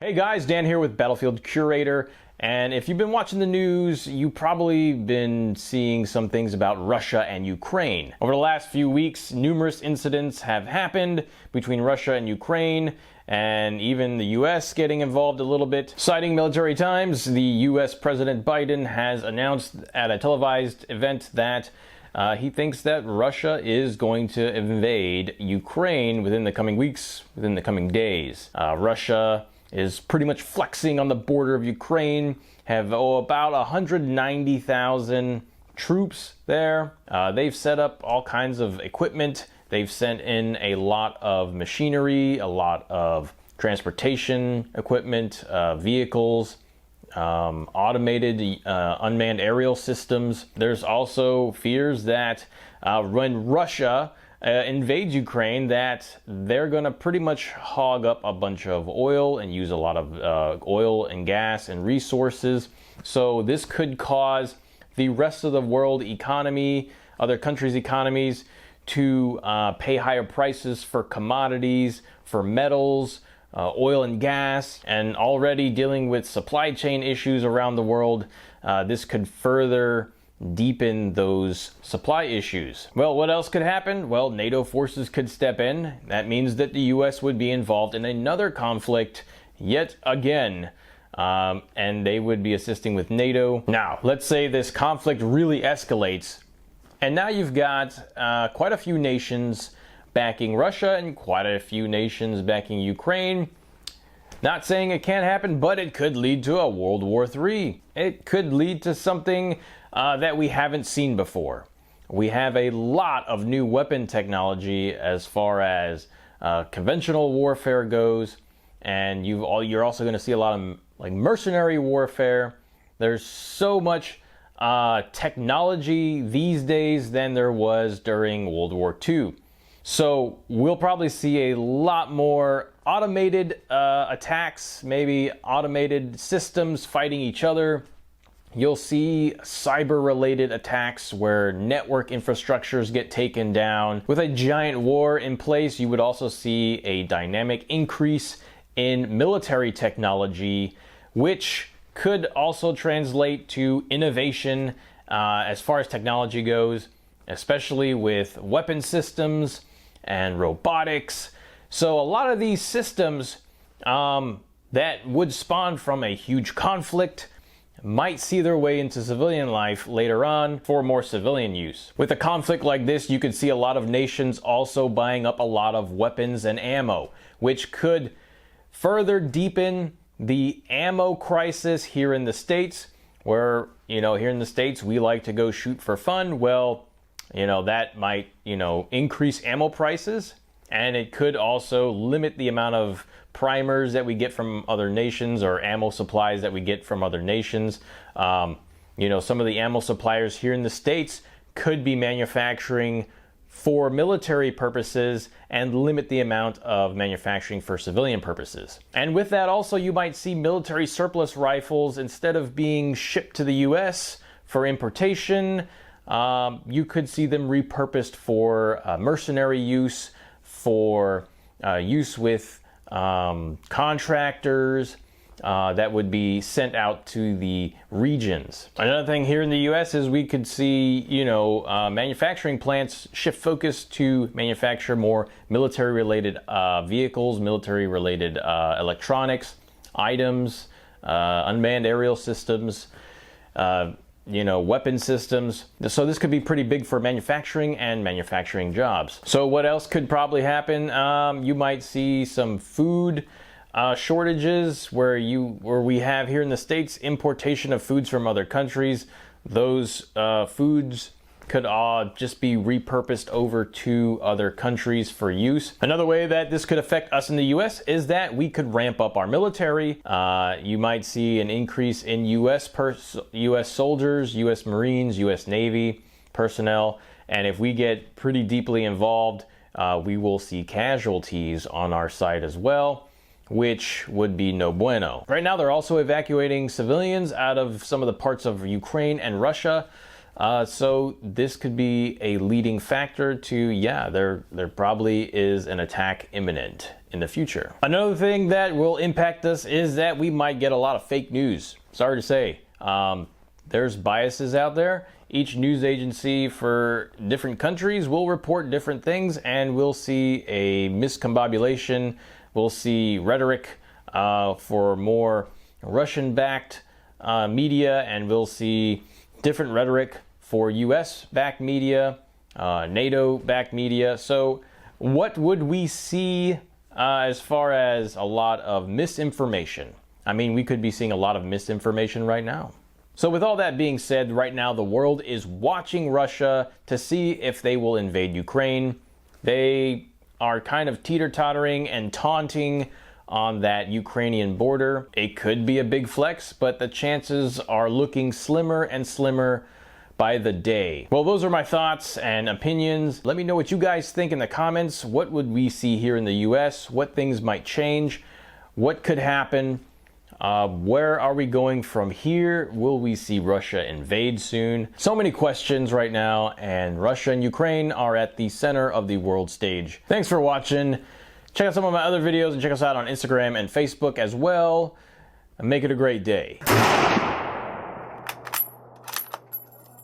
Hey guys, Dan here with Battlefield Curator, and if you've been watching the news, you've probably been seeing some things about Russia and Ukraine. Over the last few weeks, numerous incidents have happened between Russia and Ukraine, and even the US getting involved a little bit. Citing Military Times, the US President Biden has announced at a televised event that he thinks that Russia is going to invade Ukraine within the coming weeks, within the coming days. Russia is pretty much flexing on the border of Ukraine, have about 190,000 troops there. They've set up all kinds of equipment. They've sent in a lot of machinery, a lot of transportation equipment, vehicles, automated unmanned aerial systems. There's also fears that when Russia invades Ukraine, that they're going to pretty much hog up a bunch of oil and use a lot of oil and gas and resources. So this could cause the rest of the world economy, other countries' economies, to pay higher prices for commodities, for metals, oil and gas, and already dealing with supply chain issues around the world. This could further deepen those supply issues. Well, what else could happen? Well, NATO forces could step in. That means that the US would be involved in another conflict yet again, and they would be assisting with NATO. Now, let's say this conflict really escalates, and now you've got quite a few nations backing Russia and quite a few nations backing Ukraine. Not saying it can't happen, but it could lead to a World War III. It could lead to something that we haven't seen before. We have a lot of new weapon technology as far as conventional warfare goes, and you're also going to see a lot of like mercenary warfare. There's so much technology these days than there was during World War II. So we'll probably see a lot more automated attacks, maybe automated systems fighting each other. You'll see cyber-related attacks where network infrastructures get taken down. With a giant war in place, you would also see a dynamic increase in military technology, which could also translate to innovation as far as technology goes, especially with weapon systems and robotics. So a lot of these systems that would spawn from a huge conflict might see their way into civilian life later on for more civilian use. With a conflict like this, you could see a lot of nations also buying up a lot of weapons and ammo, which could further deepen the ammo crisis here in the States, where, here in the States, we like to go shoot for fun. Well, that might, increase ammo prices, and it could also limit the amount of primers that we get from other nations or ammo supplies that we get from other nations. Some of the ammo suppliers here in the States could be manufacturing for military purposes and limit the amount of manufacturing for civilian purposes. And with that also, you might see military surplus rifles, instead of being shipped to the US for importation, you could see them repurposed for mercenary use, for use with contractors that would be sent out to the regions. Another thing here in the US is we could see, manufacturing plants shift focus to manufacture more military-related vehicles, military-related electronics, items, unmanned aerial systems, weapon systems. So this could be pretty big for manufacturing and manufacturing jobs. So what else could probably happen? You might see some food shortages where we have here in the States importation of foods from other countries. Those foods could just be repurposed over to other countries for use. Another way that this could affect us in the US is that we could ramp up our military. You might see an increase in US soldiers, US Marines, US Navy personnel, and if we get pretty deeply involved, we will see casualties on our side as well, which would be no bueno. Right now, they're also evacuating civilians out of some of the parts of Ukraine and Russia. So this could be a leading factor to, there probably is an attack imminent. in the future. Another thing that will impact us is that we might get a lot of fake news. Sorry to say. There's biases out there. Each news agency for different countries will report different things, and we'll see a miscombobulation. We'll see rhetoric for more Russian-backed media, and we'll see different rhetoric for US-backed media, NATO-backed media. So what would we see as far as a lot of misinformation? I mean, we could be seeing a lot of misinformation right now. So with all that being said, right now the world is watching Russia to see if they will invade Ukraine. They are kind of teeter-tottering and taunting on that Ukrainian border. It could be a big flex, but the chances are looking slimmer and slimmer by the day. Well, those are my thoughts and opinions. Let me know what you guys think in the comments. What would we see here in the US? What things might change? What could happen? Where are we going from here? Will we see Russia invade soon? So many questions right now, and Russia and Ukraine are at the center of the world stage. Thanks for watching. Check out some of my other videos and check us out on Instagram and Facebook as well. And make it a great day.